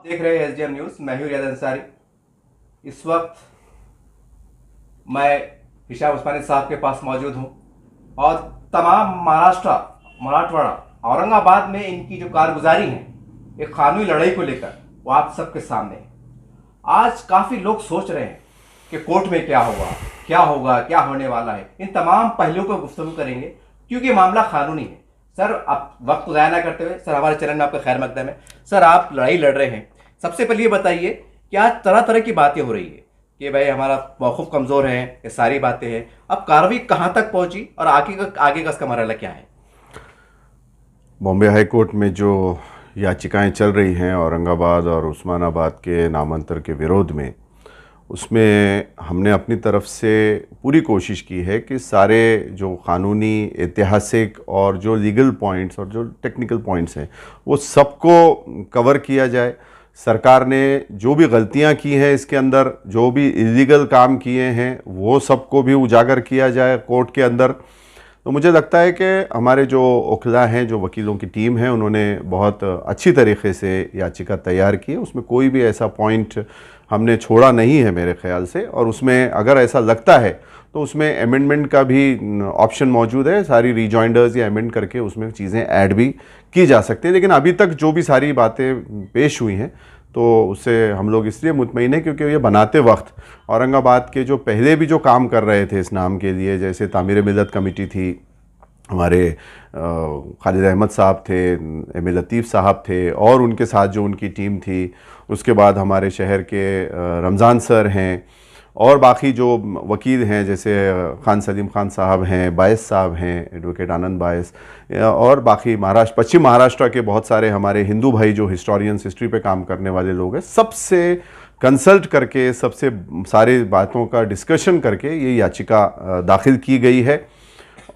देख रहे हैं एसडीएम न्यूज़। मैं हूं रियाज अंसारी। इस वक्त मैं हिशाम उस्मानी साहब के पास मौजूद हूं और तमाम महाराष्ट्र, मराठवाड़ा, औरंगाबाद में इनकी जो कारगुजारी है एक कानूनी लड़ाई को लेकर वो आप सबके सामने है। आज काफ़ी लोग सोच रहे हैं कि कोर्ट में क्या होगा, क्या होगा, क्या होने वाला है। इन तमाम पहलुओं पर गुफ्तगू करेंगे क्योंकि मामला कानूनी है। सर, आप वक्त ज़ाया ना करते हुए सर हमारे चैनल में आपका खैर मकदम है। सर, आप लड़ाई लड़ रहे हैं, सबसे पहले ये बताइए कि आज तरह तरह की बातें हो रही है कि भाई हमारा मौक़िफ़ कमज़ोर है, ये सारी बातें हैं। अब कार्रवाई कहाँ तक पहुँची और आगे का इसका मरहला क्या है? बॉम्बे हाई कोर्ट में जो याचिकाएं चल रही हैं औरंगाबाद और उस्मानाबाद के नामांतर के विरोध में, उसमें हमने अपनी तरफ से पूरी कोशिश की है कि सारे जो कानूनी, ऐतिहासिक और जो लीगल पॉइंट्स और जो टेक्निकल पॉइंट्स हैं वो सबको कवर किया जाए। सरकार ने जो भी गलतियां की हैं इसके अंदर, जो भी इलीगल काम किए हैं वो सबको भी उजागर किया जाए कोर्ट के अंदर। तो मुझे लगता है कि हमारे जो वकीला हैं, जो वकीलों की टीम है, उन्होंने बहुत अच्छी तरीके से याचिका तैयार की है। उसमें कोई भी ऐसा पॉइंट हमने छोड़ा नहीं है मेरे ख्याल से, और उसमें अगर ऐसा लगता है तो उसमें अमेंडमेंट का भी ऑप्शन मौजूद है। सारी रिजॉइंडर्स या अमेंड करके उसमें चीज़ें ऐड भी की जा सकती है। लेकिन अभी तक जो भी सारी बातें पेश हुई हैं तो उससे हम लोग इसलिए मुतमईन हैं क्योंकि ये बनाते वक्त औरंगाबाद के जो पहले भी जो काम कर रहे थे इस नाम के लिए, जैसे तामीर मिल्लत कमेटी थी, हमारे खालिद अहमद साहब थे, एम लतीफ़ साहब थे और उनके साथ जो उनकी टीम थी, उसके बाद हमारे शहर के रमज़ान सर हैं और बाकी जो वकील हैं जैसे खान सलीम खान साहब हैं, बायस साहब हैं, एडवोकेट आनंद बायस, और बाकी पश्चिम महाराष्ट्र के बहुत सारे हमारे हिंदू भाई जो हिस्टोरियंस, हिस्ट्री पे काम करने वाले लोग हैं, सबसे कंसल्ट करके, सबसे सारी बातों का डिस्कशन करके ये याचिका दाखिल की गई है।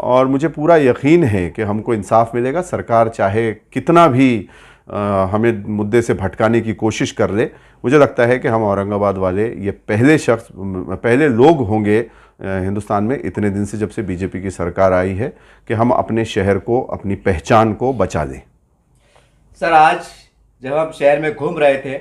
और मुझे पूरा यकीन है कि हमको इंसाफ मिलेगा। सरकार चाहे कितना भी हमें मुद्दे से भटकाने की कोशिश कर ले, मुझे लगता है कि हम औरंगाबाद वाले ये पहले लोग होंगे हिंदुस्तान में इतने दिन से, जब से बीजेपी की सरकार आई है, कि हम अपने शहर को, अपनी पहचान को बचा लें। सर, आज जब हम शहर में घूम रहे थे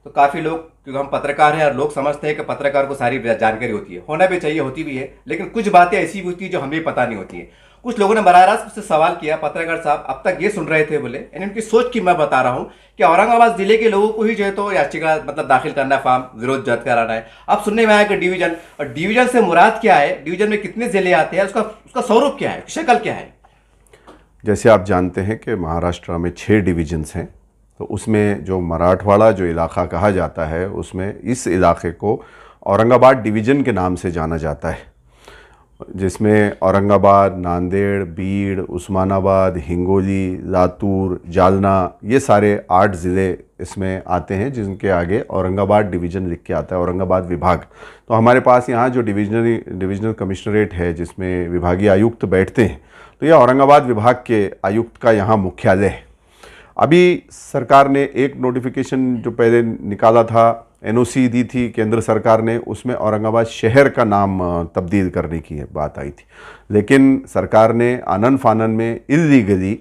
तो काफ़ी लोग, क्योंकि हम पत्रकार हैं और लोग समझते हैं कि पत्रकार को सारी जानकारी होती है, होना भी चाहिए, होती भी है, लेकिन कुछ बातें ऐसी भी होती है जो हमें पता नहीं होती है। कुछ लोगों ने बराह रास्त मुझसे सवाल किया, पत्रकार साहब अब तक ये सुन रहे थे, बोले यानी उनकी सोच की मैं बता रहा हूँ कि औरंगाबाद जिले के लोगों को ही जो है तो याचिका मतलब दाखिल करना है, फॉर्म विरोध दर्ज कराना है। अब सुनने में आया कि डिवीजन, और डिवीजन से मुराद क्या है, डिवीजन में कितने जिले आते हैं, उसका स्वरूप क्या है, शक्ल क्या है? जैसे आप जानते हैं कि महाराष्ट्र में 6 डिवीजन्स हैं, तो उसमें जो मराठवाड़ा जो इलाका कहा जाता है, उसमें इस इलाके को औरंगाबाद डिवीज़न के नाम से जाना जाता है, जिसमें औरंगाबाद, नांदेड़, बीड़, उस्मानाबाद, हिंगोली, लातूर, जालना, ये सारे 8 ज़िले इसमें आते हैं, जिनके आगे औरंगाबाद डिवीज़न लिख के आता है, औरंगाबाद विभाग। तो हमारे पास यहाँ जो डिविजनल कमिश्नरेट है, जिसमें विभागीय आयुक्त बैठते हैं, तो यह औरंगाबाद विभाग के आयुक्त का यहाँ मुख्यालय है। अभी सरकार ने एक नोटिफिकेशन जो पहले निकाला था, एनओसी दी थी केंद्र सरकार ने, उसमें औरंगाबाद शहर का नाम तब्दील करने की बात आई थी, लेकिन सरकार ने आनन फानन में इल्लीगली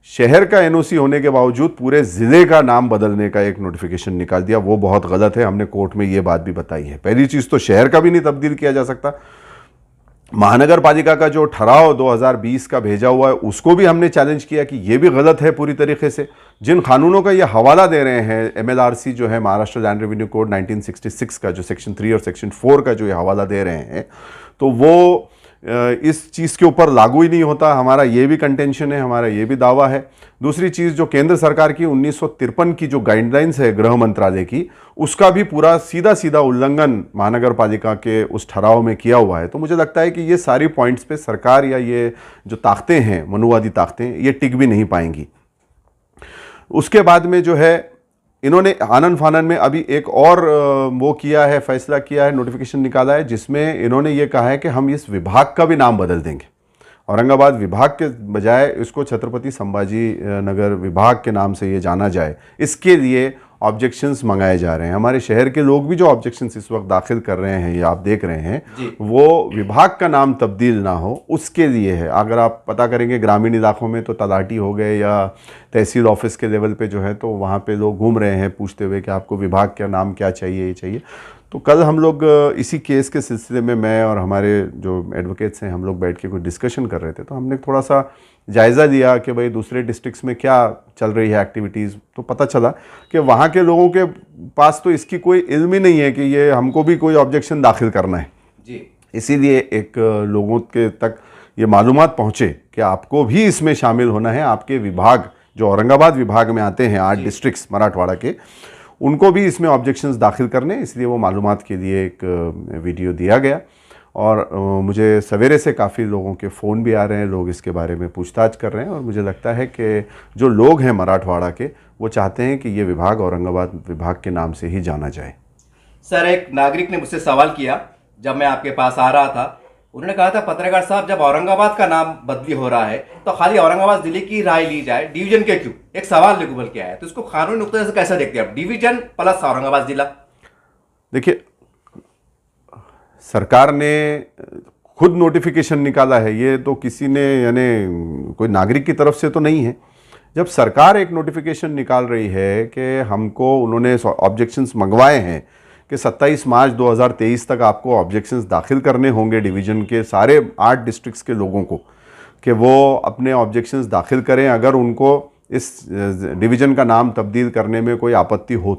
शहर का एनओसी होने के बावजूद पूरे ज़िले का नाम बदलने का एक नोटिफिकेशन निकाल दिया। वो बहुत गलत है, हमने कोर्ट में ये बात भी बताई है। पहली चीज़ तो शहर का भी नहीं तब्दील किया जा सकता। महानगर पालिका का जो ठहराव 2020 का भेजा हुआ है, उसको भी हमने चैलेंज किया कि ये भी गलत है पूरी तरीके से। जिन कानूनों का ये हवाला दे रहे हैं, एमएलआरसी जो है, महाराष्ट्र लैंड रेवेन्यू कोड 1966 का, जो सेक्शन 3 और सेक्शन 4 का जो ये हवाला दे रहे हैं, तो वो इस चीज़ के ऊपर लागू ही नहीं होता। हमारा ये भी कंटेंशन है, हमारा ये भी दावा है। दूसरी चीज़, जो केंद्र सरकार की 1953 की जो गाइडलाइंस है गृह मंत्रालय की, उसका भी पूरा सीधा सीधा उल्लंघन महानगर पालिका के उस ठहराव में किया हुआ है। तो मुझे लगता है कि ये सारी पॉइंट्स पे सरकार या ये जो ताकतें हैं, मनुवादी ताकतें, ये टिक भी नहीं पाएंगी। उसके बाद में जो है, इन्होंने आनन फानन में अभी एक और वो किया है, फैसला किया है, नोटिफिकेशन निकाला है, जिसमें इन्होंने ये कहा है कि हम इस विभाग का भी नाम बदल देंगे। औरंगाबाद विभाग के बजाय इसको छत्रपति संभाजी नगर विभाग के नाम से ये जाना जाए। इसके लिए ऑब्जेक्शंस मंगाए जा रहे हैं। हमारे शहर के लोग भी जो ऑब्जेक्शंस इस वक्त दाखिल कर रहे हैं, ये आप देख रहे हैं, वो विभाग का नाम तब्दील ना हो उसके लिए है। अगर आप पता करेंगे ग्रामीण इलाकों में तो तलाटी हो गए या तहसील ऑफिस के लेवल पे जो है, तो वहाँ पे लोग घूम रहे हैं पूछते हुए कि आपको विभाग का नाम क्या चाहिए, ये चाहिए। तो कल हम लोग इसी केस के सिलसिले में मैं और हमारे जो एडवोकेट्स हैं, हम लोग बैठ के कुछ डिस्कशन कर रहे थे। तो हमने थोड़ा सा जायज़ा लिया कि भाई दूसरे डिस्ट्रिक्ट्स में क्या चल रही है एक्टिविटीज़। तो पता चला कि वहाँ के लोगों के पास तो इसकी कोई इल्म ही नहीं है कि ये हमको भी कोई ऑब्जेक्शन दाखिल करना है जी। इसीलिए एक लोगों के तक ये मालूमात पहुँचे कि आपको भी इसमें शामिल होना है। आपके विभाग जो औरंगाबाद विभाग में आते हैं 8 डिस्ट्रिक्ट्स मराठवाड़ा के, उनको भी इसमें ऑब्जेक्शंस दाखिल करने, इसलिए वो मालूमात के लिए एक वीडियो दिया गया। और मुझे सवेरे से काफ़ी लोगों के फ़ोन भी आ रहे हैं, लोग इसके बारे में पूछताछ कर रहे हैं। और मुझे लगता है कि जो लोग हैं मराठवाड़ा के, वो चाहते हैं कि ये विभाग औरंगाबाद विभाग के नाम से ही जाना जाए। सर, एक नागरिक ने मुझसे सवाल किया जब मैं आपके पास आ रहा था। उन्होंने कहा था, पत्रकार साहब, जब औरंगाबाद का नाम बदली हो रहा है तो खाली औरंगाबाद जिले की राय ली जाए, डिवीजन के क्यों? एक सवाल निकुबल के आया। तो इसको कानूनी नुक्ते से कैसे देखते हैं आप, डिवीजन प्लस औरंगाबाद जिला? देखिए, सरकार ने खुद नोटिफिकेशन निकाला है, ये तो किसी ने यानी कोई नागरिक की तरफ से तो नहीं है। जब सरकार एक नोटिफिकेशन निकाल रही है कि हमको, उन्होंने ऑब्जेक्शंस मंगवाए हैं कि 27 मार्च 2023 तक आपको ऑब्जेक्शंस दाखिल करने होंगे डिवीज़न के सारे 8 डिस्ट्रिक्ट्स के लोगों को, कि वो अपने ऑब्जेक्शंस दाखिल करें अगर उनको इस डिवीज़न का नाम तब्दील करने में कोई आपत्ति हो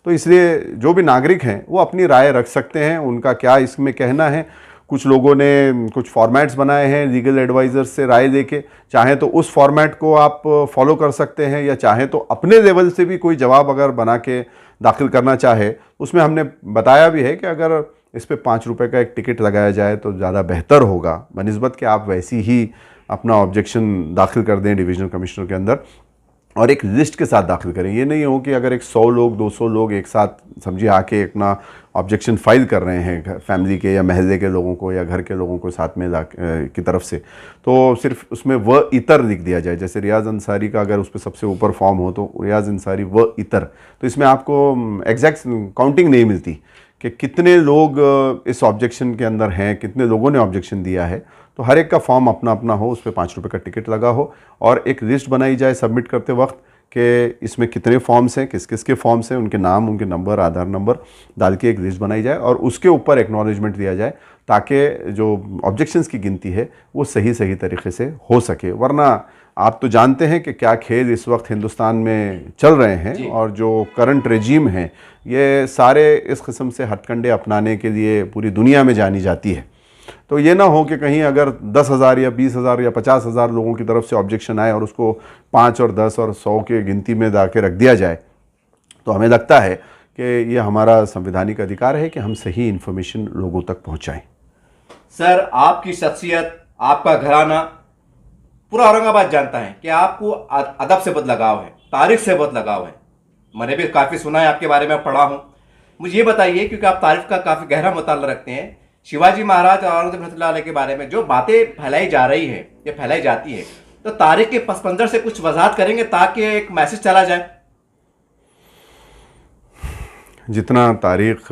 तो इसलिए जो भी नागरिक हैं वो अपनी राय रख सकते हैं, उनका क्या इसमें कहना है। कुछ लोगों ने कुछ फॉर्मेट्स बनाए हैं लीगल एडवाइज़र्स से राय लेके, चाहें तो उस फॉर्मेट को आप फॉलो कर सकते हैं, या चाहें तो अपने लेवल से भी कोई जवाब अगर बना के दाखिल करना चाहे। उसमें हमने बताया भी है कि अगर इस पे 5 रुपये का एक टिकट लगाया जाए तो ज़्यादा बेहतर होगा, बनिस्बत कि आप वैसी ही अपना ऑब्जेक्शन दाखिल कर दें डिविजनल कमिश्नर के अंदर, और एक लिस्ट के साथ दाखिल करें। ये नहीं हो कि अगर एक 100 लोग 200 लोग एक साथ समझिए आके अपना ऑब्जेक्शन फाइल कर रहे हैं फैमिली के या महल्ले के लोगों को या घर के लोगों को साथ में की तरफ से, तो सिर्फ उसमें व इतर लिख दिया जाए। जैसे रियाज अंसारी का अगर उस पर सबसे ऊपर फॉर्म हो तो रियाज अंसारी व इतर, तो इसमें आपको एग्जैक्ट काउंटिंग नहीं मिलती कि कितने लोग इस ऑब्जेक्शन के अंदर हैं, कितने लोगों ने ऑब्जेक्शन दिया है। तो हर एक का फॉर्म अपना अपना हो, उस पर 5 रुपये का टिकट लगा हो, और एक लिस्ट बनाई जाए सबमिट करते वक्त कि इसमें कितने फॉर्म्स हैं, किस किस के फॉर्म्स हैं, उनके नाम, उनके नंबर, आधार नंबर डाल के एक लिस्ट बनाई जाए और उसके ऊपर एक्नॉलेजमेंट दिया जाए, ताकि जो ऑब्जेक्शंस की गिनती है वो सही सही तरीके से हो सके। वरना आप तो जानते हैं कि क्या खेल इस वक्त हिंदुस्तान में चल रहे हैं, और जो करंट रेजीम है ये सारे इस किस्म से हथकंडे अपनाने के लिए पूरी दुनिया में जानी जाती है। तो ये ना हो कि कहीं अगर 10,000 या 20,000 या 50,000 लोगों की तरफ से ऑब्जेक्शन आए और उसको 5 और 10 और 100 के गिनती में ला के रख दिया जाए, तो हमें लगता है कि ये हमारा संवैधानिक अधिकार है कि हम सही इन्फॉर्मेशन लोगों तक पहुंचाएं। सर, आपकी शख्सियत, आपका घराना पूरा औरंगाबाद जानता है कि आपको अदब से बहुत लगाव है, तारीख से बहुत लगाव है। मैंने भी काफ़ी सुना है आपके बारे में, पढ़ा हूँ। मुझे ये बताइए, क्योंकि आप तारीख का काफ़ी गहरा मुताला रखते हैं, शिवाजी महाराज और औरंगजेब रहमतुल्लाह के बारे में जो बातें फैलाई जा रही है या फैलाई जाती है, तो तारीख के पस मंजर से कुछ वजाहत करेंगे ताकि एक मैसेज चला जाए? जितना तारीख,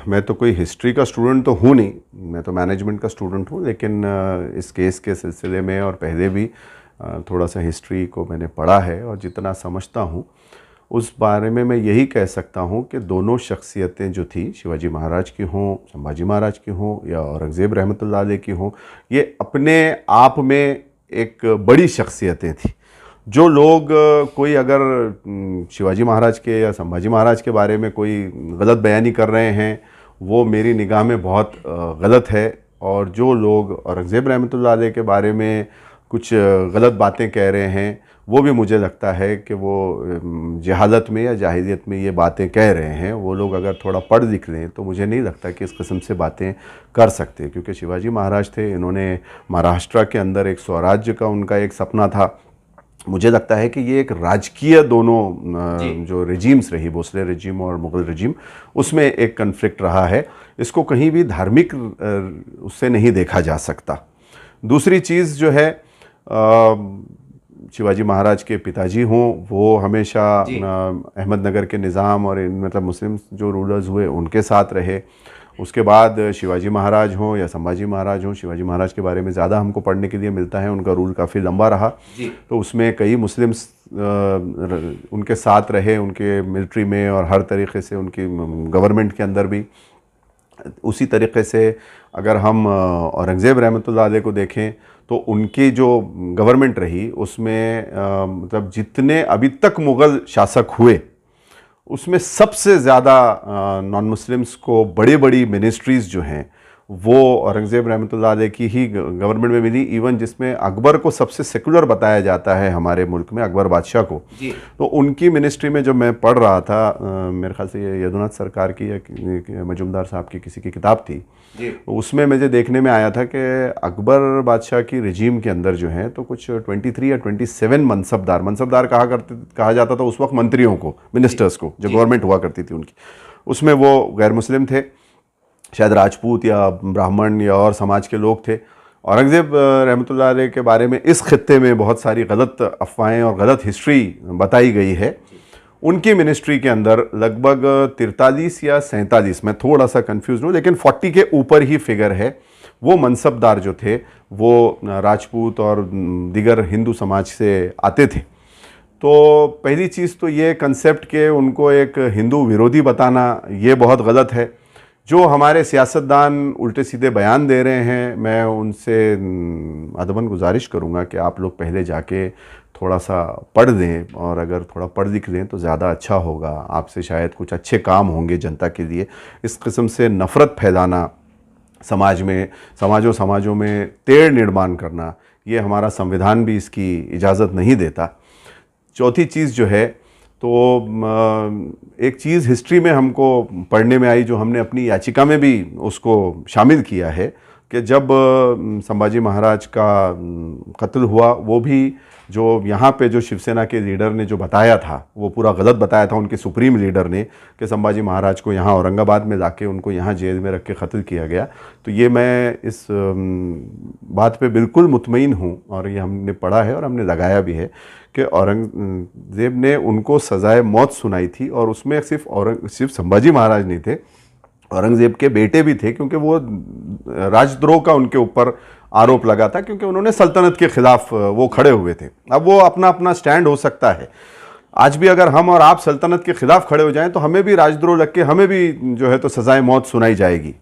मैं तो कोई हिस्ट्री का स्टूडेंट तो हूँ नहीं, मैं तो मैनेजमेंट का स्टूडेंट हूँ, लेकिन इस केस के सिलसिले में और पहले भी थोड़ा सा हिस्ट्री को मैंने पढ़ा है, और जितना समझता हूँ उस बारे में मैं यही कह सकता हूँ कि दोनों शख्सियतें जो थी, शिवाजी महाराज की हों, संभाजी महाराज की हों या औरंगज़ेब रहमतुल्लाह अलैह की हों, ये अपने आप में एक बड़ी शख्सियतें थी। जो लोग कोई अगर शिवाजी महाराज के या संभाजी महाराज के बारे में कोई गलत बयानी कर रहे हैं, वो मेरी निगाह में बहुत गलत है। और जो लोग औरंगज़ेब रहमतुल्लाह अलैह के बारे में कुछ गलत बातें कह रहे हैं, वो भी मुझे लगता है कि वो जहालत में या जाहिलियत में ये बातें कह रहे हैं। वो लोग अगर थोड़ा पढ़ लिख लें तो मुझे नहीं लगता कि इस किस्म से बातें कर सकते, क्योंकि शिवाजी महाराज थे, इन्होंने महाराष्ट्र के अंदर एक स्वराज्य का उनका एक सपना था। मुझे लगता है कि ये एक राजकीय दोनों जो रेजीम्स रही, भोसले रेजिम और मुग़ल रेजिम, उसमें एक कन्फ्लिक्ट रहा है। इसको कहीं भी धार्मिक उससे नहीं देखा जा सकता। दूसरी चीज़ जो है, शिवाजी महाराज के पिताजी हों, वो हमेशा जी। अहमदनगर के निज़ाम और मतलब मुस्लिम जो रूलर्स हुए उनके साथ रहे। उसके बाद शिवाजी महाराज हों या संभाजी महाराज हों, शिवाजी महाराज के बारे में ज़्यादा हमको पढ़ने के लिए मिलता है, उनका रूल काफ़ी लंबा रहा। जी। तो उसमें कई मुस्लिम्स उनके साथ रहे, उनके मिलिट्री में और हर तरीक़े से उनकी गवर्नमेंट के अंदर भी। उसी तरीक़े से अगर हम औरंगज़ेब रहमतुल्लाह अलैह को देखें तो उनकी जो गवर्नमेंट रही उसमें मतलब जितने अभी तक मुग़ल शासक हुए उसमें सबसे ज़्यादा नॉन मुस्लिम्स को बड़ी बड़ी मिनिस्ट्रीज़ जो हैं वो औरंगज़ेब रहमतुल्लाह अलैह की ही गवर्नमेंट में मिली। इवन जिसमें अकबर को सबसे सेकुलर बताया जाता है हमारे मुल्क में, अकबर बादशाह को। जी। तो उनकी मिनिस्ट्री में जब मैं पढ़ रहा था, मेरे ख्याल से ये यदुनाथ सरकार की या मजुमदार साहब की किसी की किताब थी, जी। उसमें मुझे देखने में आया था कि अकबर बादशाह की रिजीम के अंदर जो है तो कुछ 23 या 27 मनसबदार कहा जाता था उस वक्त मंत्रियों को, मिनिस्टर्स को, जो गवर्नमेंट हुआ करती थी उनकी, उसमें वो गैर मुस्लिम थे, शायद राजपूत या ब्राह्मण या और समाज के लोग थे। औरंगज़ेब रहमतुल्लाह अलैह के बारे में इस खित्ते में बहुत सारी गलत अफवाहें और गलत हिस्ट्री बताई गई है। उनकी मिनिस्ट्री के अंदर लगभग 43 या 47, मैं थोड़ा सा कंफ्यूज हूँ, लेकिन 40 के ऊपर ही फिगर है, वो मनसबदार जो थे वो राजपूत और दीगर हिंदू समाज से आते थे। तो पहली चीज़ तो ये कंसेप्ट के उनको एक हिंदू विरोधी बताना ये बहुत गलत है। जो हमारे सियासतदान उल्टे सीधे बयान दे रहे हैं, मैं उनसे अदबन गुजारिश करूंगा कि आप लोग पहले जाके थोड़ा सा पढ़ दें, और अगर थोड़ा पढ़ लिख लें तो ज़्यादा अच्छा होगा, आपसे शायद कुछ अच्छे काम होंगे जनता के लिए। इस किस्म से नफ़रत फैलाना समाज में, समाजों में तेढ़ निर्माण करना, ये हमारा संविधान भी इसकी इजाज़त नहीं देता। चौथी चीज़ जो है तो एक चीज़ हिस्ट्री में हमको पढ़ने में आई, जो हमने अपनी याचिका में भी उसको शामिल किया है, कि जब संभाजी महाराज का कत्ल हुआ, वो भी जो यहाँ पे जो शिवसेना के लीडर ने जो बताया था वो पूरा गलत बताया था, उनके सुप्रीम लीडर ने, कि संभाजी महाराज को यहाँ औरंगाबाद में लाके उनको यहाँ जेल में रख के कत्ल किया गया। तो ये मैं इस बात पे बिल्कुल मुतमईन हूँ, और ये हमने पढ़ा है और हमने लगाया भी है कि औरंगज़ेब ने उनको सज़ाए मौत सुनाई थी, और उसमें सिर्फ संभाजी महाराज नहीं थे, औरंगज़ेब के बेटे भी थे, क्योंकि वो राजद्रोह का उनके ऊपर आरोप लगा था, क्योंकि उन्होंने सल्तनत के खिलाफ वो खड़े हुए थे। अब वो अपना अपना स्टैंड हो सकता है, आज भी अगर हम और आप सल्तनत के खिलाफ खड़े हो जाएं तो हमें भी राजद्रोह लग के हमें भी जो है तो सज़ाए मौत सुनाई जाएगी।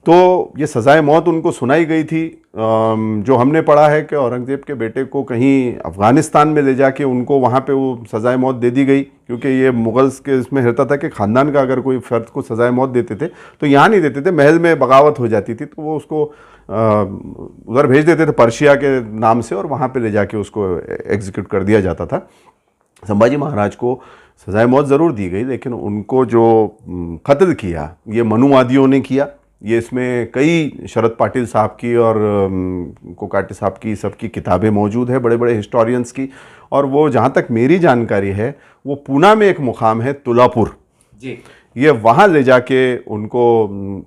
तो ये सज़ाए मौत उनको सुनाई गई थी। जो हमने पढ़ा है कि औरंगज़ेब के बेटे को कहीं अफ़गानिस्तान में ले जाके उनको वहाँ पे वो सज़ाए मौत दे दी गई, क्योंकि ये मुग़ल्स के इसमें रहता था कि ख़ानदान का अगर कोई फ़र्द को सज़ाए मौत देते थे तो यहाँ नहीं देते थे, महल में बगावत हो जाती थी तो वो उसको उधर भेज देते थे पर्शिया के नाम से, और वहाँ पर ले जाके उसको एग्जीक्यूट कर दिया जाता था। संभाजी महाराज को सज़ाए मौत ज़रूर दी गई, लेकिन उनको जो कत्ल किया ये मनुवादियों ने किया। ये इसमें कई शरद पाटिल साहब की और कोकाटे साहब की सबकी किताबें मौजूद है, बड़े बड़े हिस्टोरियंस की। और वो जहाँ तक मेरी जानकारी है वो पूना में एक मुकाम है तुलापुर जी, ये वहाँ ले जाके उनको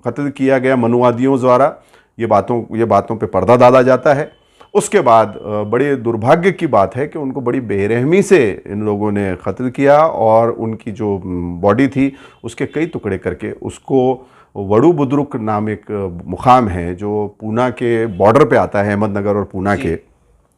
कत्ल किया गया मनुवादियों द्वारा। ये बातों पे पर्दा डाला जाता है। उसके बाद बड़े दुर्भाग्य की बात है कि उनको बड़ी बेरहमी से इन लोगों ने कत्ल किया, और उनकी जो बॉडी थी उसके कई टुकड़े करके उसको वड़ू बुद्रुक नाम एक मुकाम है जो पूना के बॉर्डर पे आता है, अहमदनगर और पूना के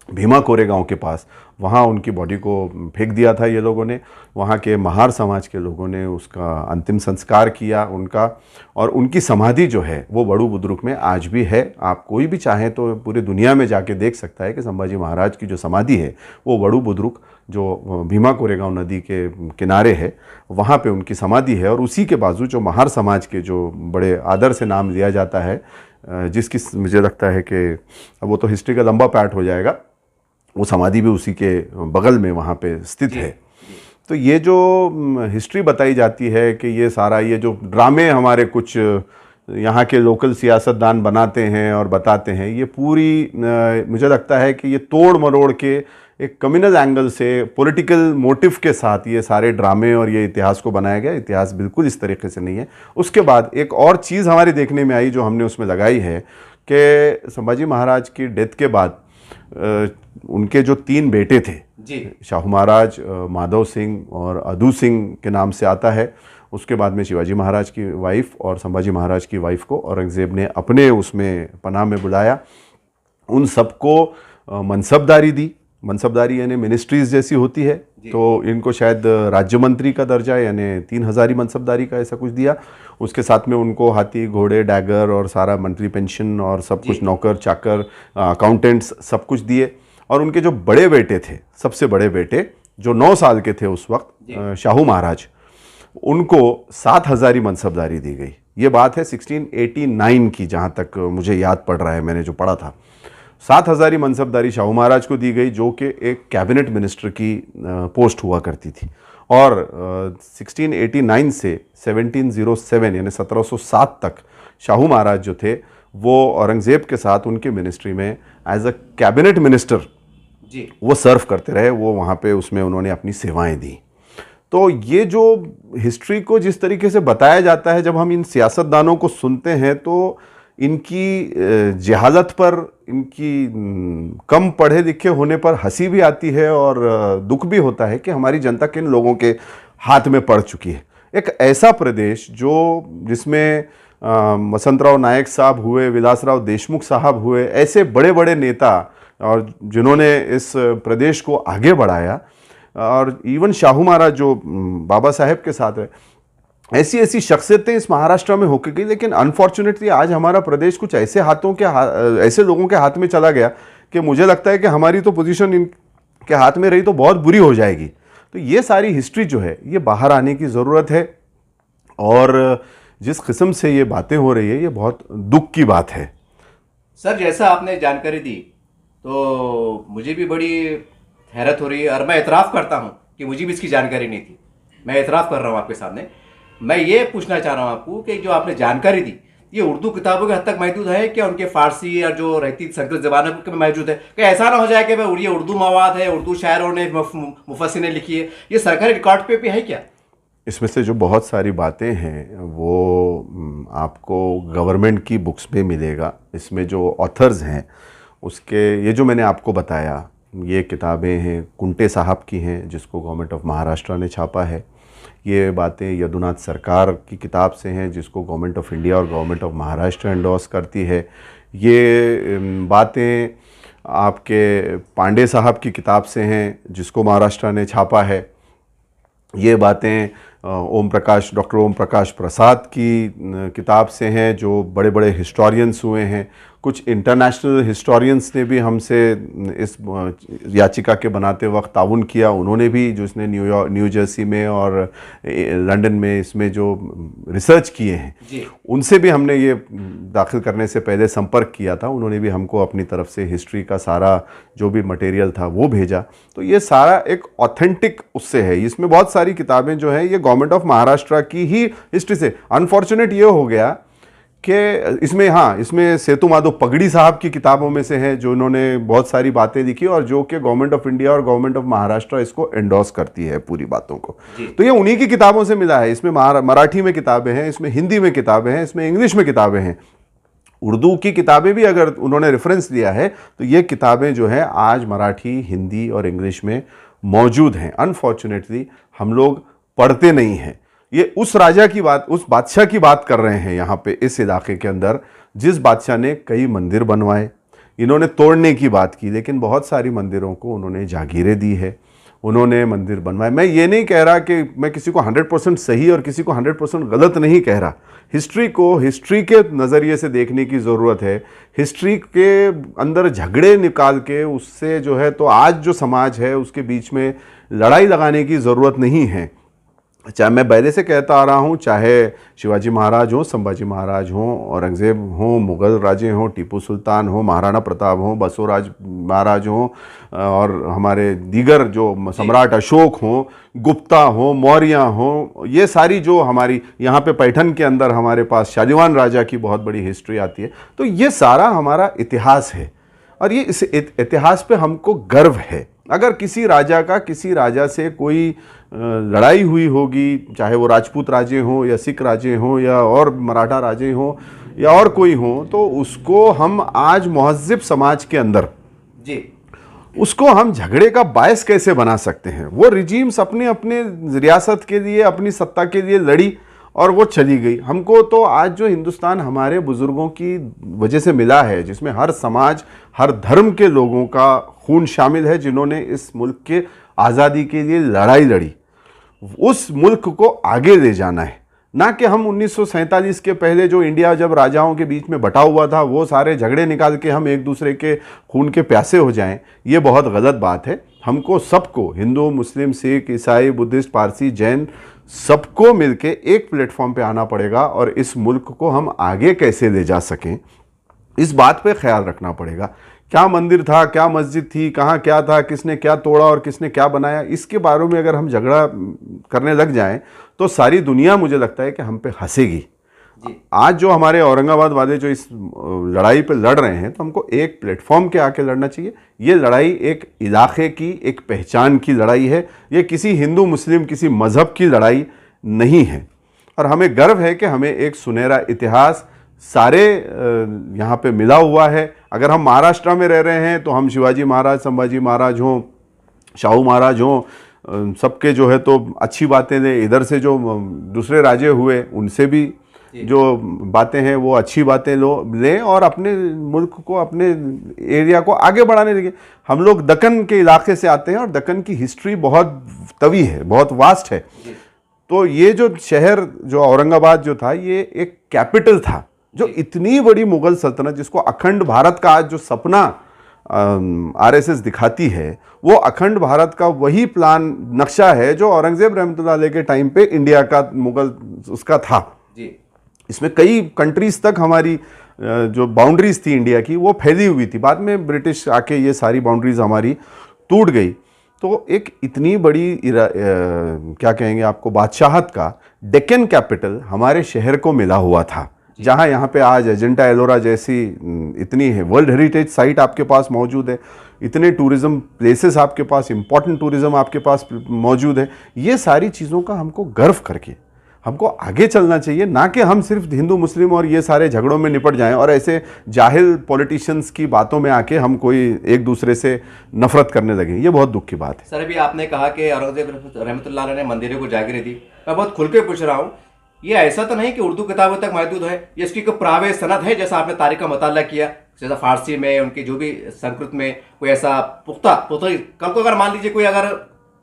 भीमा कोरेगांव के पास, वहाँ उनकी बॉडी को फेंक दिया था ये लोगों ने। वहाँ के महार समाज के लोगों ने उसका अंतिम संस्कार किया उनका, और उनकी समाधि जो है वो वड़ू बुद्रुक में आज भी है। आप कोई भी चाहे तो पूरी दुनिया में जाके देख सकता है कि संभाजी महाराज की जो समाधि है वो वड़ू बुद्रुक जो भीमा कोरेगांव नदी के किनारे है, वहाँ पे उनकी समाधि है। और उसी के बाजू जो महार समाज के जो बड़े आदर से नाम लिया जाता है, जिसकी मुझे लगता है कि अब वो तो हिस्ट्री का लंबा पार्ट हो जाएगा, वो समाधि भी उसी के बगल में वहाँ पे स्थित है। तो ये जो हिस्ट्री बताई जाती है कि ये सारा ये जो ड्रामे हमारे कुछ यहाँ के लोकल सियासतदान बनाते हैं और बताते हैं, ये पूरी मुझे लगता है कि ये तोड़ मरोड़ के एक कम्युनल एंगल से पॉलिटिकल मोटिव के साथ ये सारे ड्रामे और ये इतिहास को बनाया गया। इतिहास बिल्कुल इस तरीके से नहीं है। उसके बाद एक और चीज़ हमारी देखने में आई जो हमने उसमें लगाई है कि संभाजी महाराज की डेथ के बाद उनके जो 3 बेटे थे जी शाहू महाराज, माधव सिंह और अदू सिंह के नाम से आता है। उसके बाद में शिवाजी महाराज की वाइफ और संभाजी महाराज की वाइफ को औरंगज़ेब ने अपने उसमें पनाह में बुलाया। उन सबको मनसबदारी दी। मनसबदारी यानी मिनिस्ट्रीज जैसी होती है, तो इनको शायद राज्य मंत्री का दर्जा यानी 3000 मनसबदारी का ऐसा कुछ दिया। उसके साथ में उनको हाथी घोड़े डैगर और सारा मंत्री पेंशन और सब कुछ, नौकर चाकर अकाउंटेंट्स सब कुछ दिए। और उनके जो बड़े बेटे थे, सबसे बड़े बेटे जो 9 साल के थे उस वक्त, शाहू महाराज, उनको 7000 मनसबदारी दी गई। ये बात है 1689 की, जहाँ तक मुझे याद पड़ रहा है, मैंने जो पढ़ा था। 7000 मनसबदारी शाहू महाराज को दी गई, जो कि एक कैबिनेट मिनिस्टर की पोस्ट हुआ करती थी। और 1689 से 1707 यानी 1707 तक शाहू महाराज जो थे वो औरंगज़ेब के साथ उनके मिनिस्ट्री में एज अ कैबिनेट मिनिस्टर जी वो सर्व करते रहे। वो वहाँ पे उसमें उन्होंने अपनी सेवाएं दी। तो ये जो हिस्ट्री को जिस तरीके से बताया जाता है, जब हम इन सियासतदानों को सुनते हैं तो इनकी जहालत पर, इनकी कम पढ़े लिखे होने पर हंसी भी आती है और दुख भी होता है कि हमारी जनता किन लोगों के हाथ में पड़ चुकी है। एक ऐसा प्रदेश जिसमें वसंतराव नायक साहब हुए, विलासराव देशमुख साहब हुए, ऐसे बड़े बड़े नेता और जिन्होंने इस प्रदेश को आगे बढ़ाया, और इवन शाहू महाराज जो बाबा साहेब के साथ है, ऐसी ऐसी शख्सियतें इस महाराष्ट्र में होकर गई। लेकिन अनफॉर्चुनेटली आज हमारा प्रदेश कुछ ऐसे ऐसे लोगों के हाथ में चला गया कि मुझे लगता है कि हमारी तो पोजीशन इनके हाथ में रही तो बहुत बुरी हो जाएगी। तो ये सारी हिस्ट्री जो है ये बाहर आने की ज़रूरत है। और जिस किस्म से ये बातें हो रही है ये बहुत दुख की बात है। सर, जैसा आपने जानकारी दी तो मुझे भी बड़ी हैरत हो रही है, और मैं एतराफ़ करता हूँ कि मुझे भी इसकी जानकारी नहीं थी। मैं एतराफ़ कर रहा हूँ आपके सामने। मैं ये पूछना चाह रहा हूँ आपको कि जो आपने जानकारी दी ये उर्दू किताबों के हद तक मौजूद है क्या? उनके फ़ारसी और जो रहती संस्कृत ज़बानों में मौजूद है? कि ऐसा ना हो जाए कि भाई ये उर्दू मवाद है, उर्दू शायरों ने, मुफस्सिर ने लिखी है, ये सरकारी रिकॉर्ड पे भी है क्या? इसमें से जो बहुत सारी बातें हैं वो आपको गवर्नमेंट की बुक्स में मिलेगा। इसमें जो ऑथर्स हैं उसके, ये जो मैंने आपको बताया, ये किताबें हैं कुंटे साहब की हैं, जिसको गवर्नमेंट ऑफ महाराष्ट्र ने छापा है। ये बातें यदुनाथ सरकार की किताब से हैं, जिसको गवर्नमेंट ऑफ इंडिया और गवर्नमेंट ऑफ महाराष्ट्र एंडोर्स करती है। ये बातें आपके पांडे साहब की किताब से हैं, जिसको महाराष्ट्र ने छापा है। ये बातें डॉक्टर ओम प्रकाश प्रसाद की किताब से हैं, जो बड़े बड़े हिस्टोरियंस हुए हैं। कुछ इंटरनेशनल हिस्टोरियंस ने भी हमसे इस याचिका के बनाते वक्त ताउन किया। उन्होंने भी, जो इसने न्यू जर्सी में और लंदन में इसमें जो रिसर्च किए हैं, उनसे भी हमने ये दाखिल करने से पहले संपर्क किया था। उन्होंने भी हमको अपनी तरफ से हिस्ट्री का सारा जो भी मटेरियल था वो भेजा। तो ये सारा एक ऑथेंटिक उससे है। इसमें बहुत सारी किताबें जो हैं ये गवर्नमेंट ऑफ महाराष्ट्र की ही हिस्ट्री से। अनफॉर्चुनेट ये हो गया कि इसमें सेतु माधव पगड़ी साहब की किताबों में से है, जो उन्होंने बहुत सारी बातें लिखी और जो कि गवर्नमेंट ऑफ इंडिया और गवर्नमेंट ऑफ महाराष्ट्र इसको एंडोर्स करती है पूरी बातों को। तो ये उन्हीं की किताबों से मिला है। इसमें मराठी में किताबें हैं, इसमें हिंदी में किताबें हैं, इसमें इंग्लिश में किताबें हैं, उर्दू की किताबें भी अगर उन्होंने रेफरेंस दिया है तो ये किताबें जो है आज मराठी, हिंदी और इंग्लिश में मौजूद हैं। अनफॉर्चुनेटली हम लोग पढ़ते नहीं हैं। ये उस राजा की बात, उस बादशाह की बात कर रहे हैं यहाँ पे इस इलाके के अंदर, जिस बादशाह ने कई मंदिर बनवाए। इन्होंने तोड़ने की बात की, लेकिन बहुत सारी मंदिरों को उन्होंने जागीरें दी है, उन्होंने मंदिर बनवाए। मैं ये नहीं कह रहा कि मैं किसी को 100% सही और किसी को 100% गलत नहीं कह रहा। हिस्ट्री को हिस्ट्री के नज़रिए से देखने की ज़रूरत है। हिस्ट्री के अंदर झगड़े निकाल के उससे जो है, तो आज जो समाज है उसके बीच में लड़ाई लगाने की ज़रूरत नहीं है। चाहे मैं पहले से कहता आ रहा हूँ, चाहे शिवाजी महाराज हों, संभाजी महाराज हों, औरंगज़ेब हों, मुग़ल राजे हों, टीपू सुल्तान हों, महाराणा प्रताप हों, बसोराज महाराज हों, और हमारे दीगर जो सम्राट अशोक हों, गुप्ता हों, मौर्य हों, ये सारी जो हमारी यहाँ पे पैठन के अंदर हमारे पास शालिवान राजा की बहुत बड़ी हिस्ट्री आती है। तो ये सारा हमारा इतिहास है और ये इस इतिहास पे हमको गर्व है। अगर किसी राजा का किसी राजा से कोई लड़ाई हुई होगी, चाहे वो राजपूत राजे हों या सिख राजे हों या और मराठा राजे हों या और कोई हों, तो उसको हम आज महज़्ज़ब समाज के अंदर जी उसको हम झगड़े का बायस कैसे बना सकते हैं। वो रिजीम्स अपने अपने रियासत के लिए, अपनी सत्ता के लिए लड़ी और वो चली गई। हमको तो आज जो हिंदुस्तान हमारे बुजुर्गों की वजह से मिला है, जिसमें हर समाज, हर धर्म के लोगों का खून शामिल है, जिन्होंने इस मुल्क के आज़ादी के लिए लड़ाई लड़ी, उस मुल्क को आगे ले जाना है। ना कि हम 1947 के पहले जो इंडिया जब राजाओं के बीच में बटा हुआ था, वो सारे झगड़े निकाल के हम एक दूसरे के खून के प्यासे हो जाएं। ये बहुत गलत बात है। हमको सबको, हिंदू, मुस्लिम, सिख, ईसाई, बुद्धिस्ट, पारसी, जैन, सबको मिलके एक प्लेटफॉर्म पे आना पड़ेगा और इस मुल्क को हम आगे कैसे ले जा सकें, इस बात पे ख्याल रखना पड़ेगा। क्या मंदिर था, क्या मस्जिद थी, कहाँ क्या था, किसने क्या तोड़ा और किसने क्या बनाया, इसके बारे में अगर हम झगड़ा करने लग जाएं तो सारी दुनिया, मुझे लगता है कि हम पे हंसेगी। आज जो हमारे औरंगाबाद वाले जो इस लड़ाई पे लड़ रहे हैं, तो हमको एक प्लेटफॉर्म के आके लड़ना चाहिए। ये लड़ाई एक इलाके की, एक पहचान की लड़ाई है। ये किसी हिंदू मुस्लिम, किसी मज़हब की लड़ाई नहीं है। और हमें गर्व है कि हमें एक सुनहरा इतिहास सारे यहाँ पे मिला हुआ है। अगर हम महाराष्ट्र में रह रहे हैं तो हम शिवाजी महाराज, संभाजी महाराज हों, शाहू महाराज हों, सबके जो है तो अच्छी बातें लें। इधर से जो दूसरे राजे हुए उनसे भी जो बातें हैं वो अच्छी बातें लें और अपने मुल्क को, अपने एरिया को आगे बढ़ाने लगे। हम लोग दक्कन के इलाके से आते हैं और दक्कन की हिस्ट्री बहुत तवी है, बहुत वास्ट है। तो ये जो शहर, जो औरंगाबाद जो था, ये एक कैपिटल था। जो इतनी बड़ी मुगल सल्तनत, जिसको अखंड भारत का आज जो सपना आरएसएस दिखाती है, वो अखंड भारत का वही प्लान, नक्शा है जो औरंगजेब रहमतुल्लाह अलैह के टाइम पे इंडिया का, मुगल उसका था। जी। इसमें कई कंट्रीज तक हमारी जो बाउंड्रीज थी इंडिया की, वो फैली हुई थी। बाद में ब्रिटिश आके ये सारी बाउंड्रीज हमारी टूट गई। तो एक इतनी बड़ी क्या कहेंगे आपको, बादशाहत का डेक्कन कैपिटल हमारे शहर को मिला हुआ था, जहाँ यहाँ पे आज अजंता एलोरा जैसी इतनी है वर्ल्ड हेरिटेज साइट आपके पास मौजूद है, इतने टूरिज्म प्लेसेस आपके पास, इंपॉर्टेंट टूरिज्म आपके पास मौजूद है। ये सारी चीज़ों का हमको गर्व करके हमको आगे चलना चाहिए, ना कि हम सिर्फ हिंदू मुस्लिम और ये सारे झगड़ों में निपट जाएं और ऐसे जाहिल पॉलिटिशियंस की बातों में आके हम कोई एक दूसरे से नफरत करने लगे। ये बहुत दुख की बात है। सर, अभी आपने कहा कि औरंगजेब रहमतुल्लाह अलैह ने मंदिरों को जागीरें दी। मैं बहुत खुल के पूछ रहा हूँ, ये ऐसा तो नहीं कि उर्दू किताबों तक महदूद है, ये इसकी कोई पुरावे सनद है? जैसा आपने तारीख का मुताला किया, जैसा फारसी में, उनकी जो भी संस्कृत में कोई ऐसा पुख्ता कल को अगर मान लीजिए